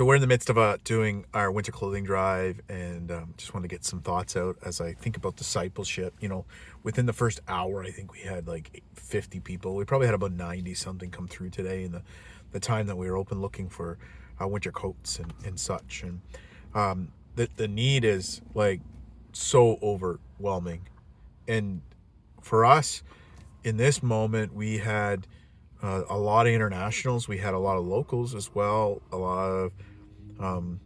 So we're in the midst of doing our winter clothing drive, and just want to get some thoughts out as I think about discipleship. Within the first hour, I think we had like 50 people. We probably had about 90 something come through today in the time that we were open, looking for winter coats and such. And the need is like so overwhelming. And for us in this moment, we had a lot of internationals. We had a lot of locals as well. A lot of um,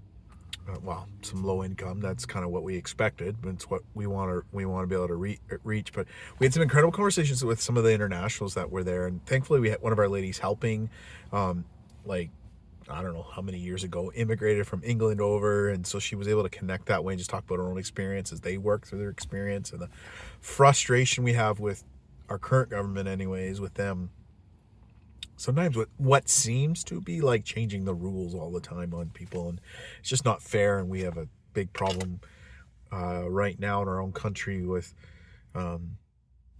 some low income. That's kind of what we expected. It's what we want to be able to reach. But we had some incredible conversations with some of the internationals that were there, and thankfully we had one of our ladies helping. Like, I don't know how many years ago, immigrated from England over, and so she was able to connect that way and just talk about her own experience as they work through their experience and the frustration we have with our current government, anyways, with them sometimes with what seems to be like changing the rules all the time on people, and it's just not fair. And we have a big problem right now in our own country with um,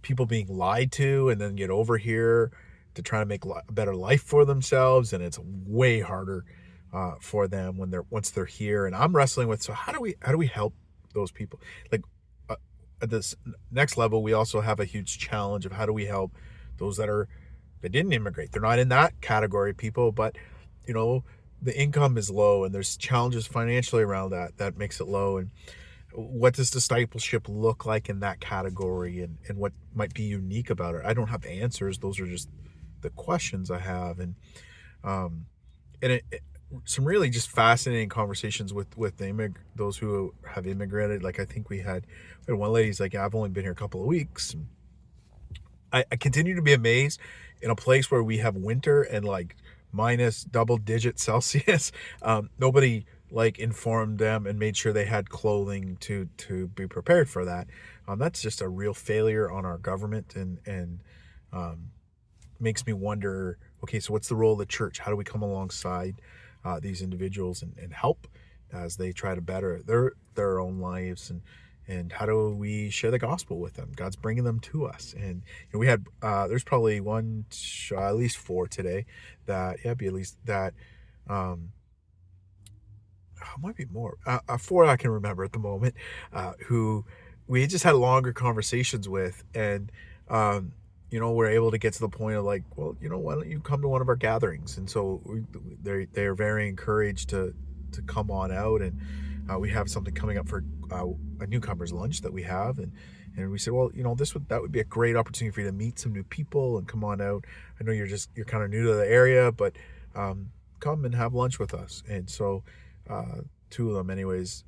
people being lied to and then get over here to try to make a better life for themselves, and it's way harder for them when once they're here. And I'm wrestling with, so how do we help those people? Like, uh, at this next level, we also have a huge challenge of how do we help those that didn't immigrate. They're not in that category of people, but you know the income is low, and there's challenges financially around that makes it low. And what does discipleship look like in that category, and what might be unique about it? I don't have the answers. Those are just the questions I have. Um, and some really just fascinating conversations with those who have immigrated. Like, I think we had one lady's like, I've only been here a couple of weeks. And I continue to be amazed in a place where we have winter and like minus double digit Celsius. Nobody like informed them and made sure they had clothing to be prepared for that. That's just a real failure on our government, and um, makes me wonder, okay, so what's the role of the church? How do we come alongside these individuals and help as they try to better their own lives, and how do we share the gospel with them? God's bringing them to us. And we had there's probably at least four today that, yeah, be at least that, um might be more, four I can remember at the moment, who we just had longer conversations with. And we're able to get to the point of like, well, why don't you come to one of our gatherings? And so they're very encouraged to come on out. And we have something coming up for a newcomers lunch that we have. And we said, well, that would be a great opportunity for you to meet some new people and come on out. I know you're kind of new to the area, but come and have lunch with us. And so two of them anyways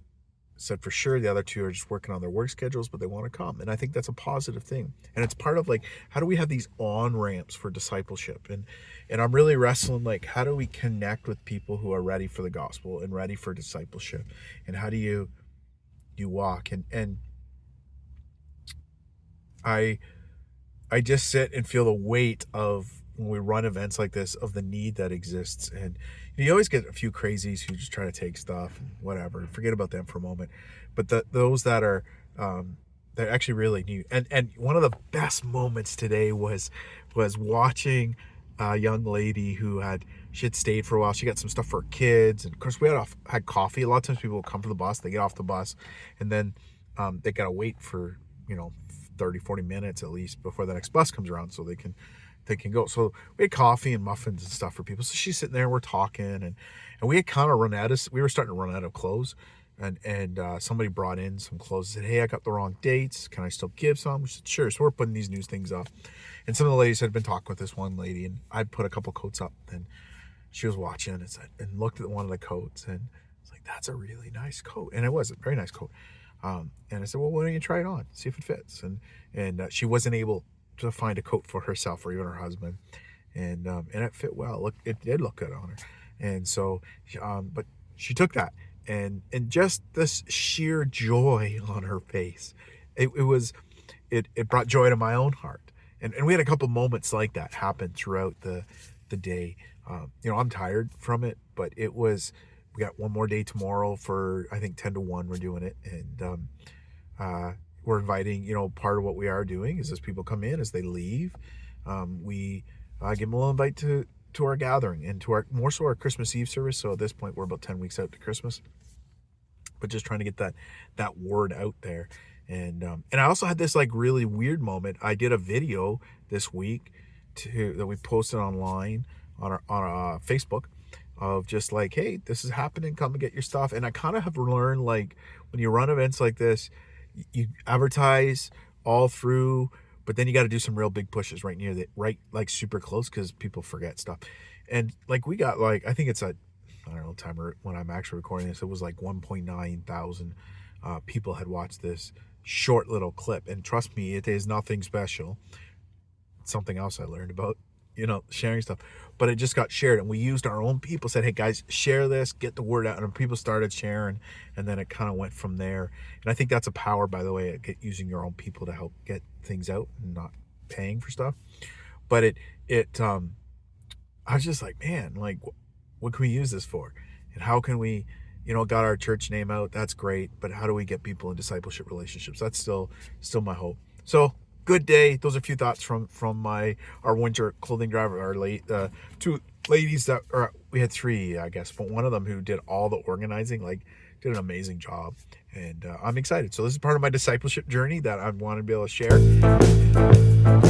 said for sure. The other two are just working on their work schedules, but they want to come. And I think that's a positive thing. And it's part of like, how do we have these on ramps for discipleship? And I'm really wrestling, like, how do we connect with people who are ready for the gospel and ready for discipleship? And how do you walk? And I just sit and feel the weight of, when we run events like this, of the need that exists. And you always get a few crazies who just try to take stuff and whatever, forget about them for a moment. But those that are that actually really need. And one of the best moments today was watching a young lady who she had stayed for a while. She got some stuff for her kids, and of course we had coffee. A lot of times people will come for the bus, they get off the bus, and then they gotta wait for 30-40 minutes at least before the next bus comes around, so they can go. So we had coffee and muffins and stuff for people. So she's sitting there, we're talking, and we had kind of we were starting to run out of clothes, and somebody brought in some clothes and said, hey, I got the wrong dates, can I still give some? We said sure. So we're putting these new things up, and some of the ladies had been talking with this one lady, and I'd put a couple coats up, and she was watching and looked at one of the coats, and it's like, that's a really nice coat. And it was a very nice coat. And I said, well, why don't you try it on, see if it fits? And she wasn't able to find a coat for herself or even her husband, and it fit well. It did look good on her. And so but she took that, and just this sheer joy on her face, it brought joy to my own heart. And we had a couple moments like that happen throughout the day. I'm tired from it, but we got one more day tomorrow for, I think, 10 to 1 we're doing it. And we're inviting, part of what we are doing is as people come in, as they leave, we give them a little invite to our gathering and to our more so our Christmas Eve service. So at this point, we're about 10 weeks out to Christmas, but just trying to get that word out there. And I also had this like really weird moment. I did a video this week that we posted online on our Facebook of just like, hey, this is happening, come and get your stuff. And I kind of have learned, like, when you run events like this, you advertise all through, but then you got to do some real big pushes right like super close, because people forget stuff. And like we got like, I think it's a, I don't know, timer when I'm actually recording this, it was like 1.9 thousand people had watched this short little clip. And trust me, it is nothing special. It's something else I learned about, sharing stuff. But it just got shared, and we used our own people, said, hey guys, share this, get the word out. And people started sharing, and then it kind of went from there. And I think that's a power, by the way, using your own people to help get things out and not paying for stuff. But I was just like, man, like, what can we use this for? And how can we, got our church name out, that's great, but how do we get people in discipleship relationships? That's still my hope. So good day. Those are a few thoughts from our winter clothing drive. Our two ladies we had three, I guess, but one of them who did all the organizing, like, did an amazing job. And I'm excited. So this is part of my discipleship journey that I want to be able to share.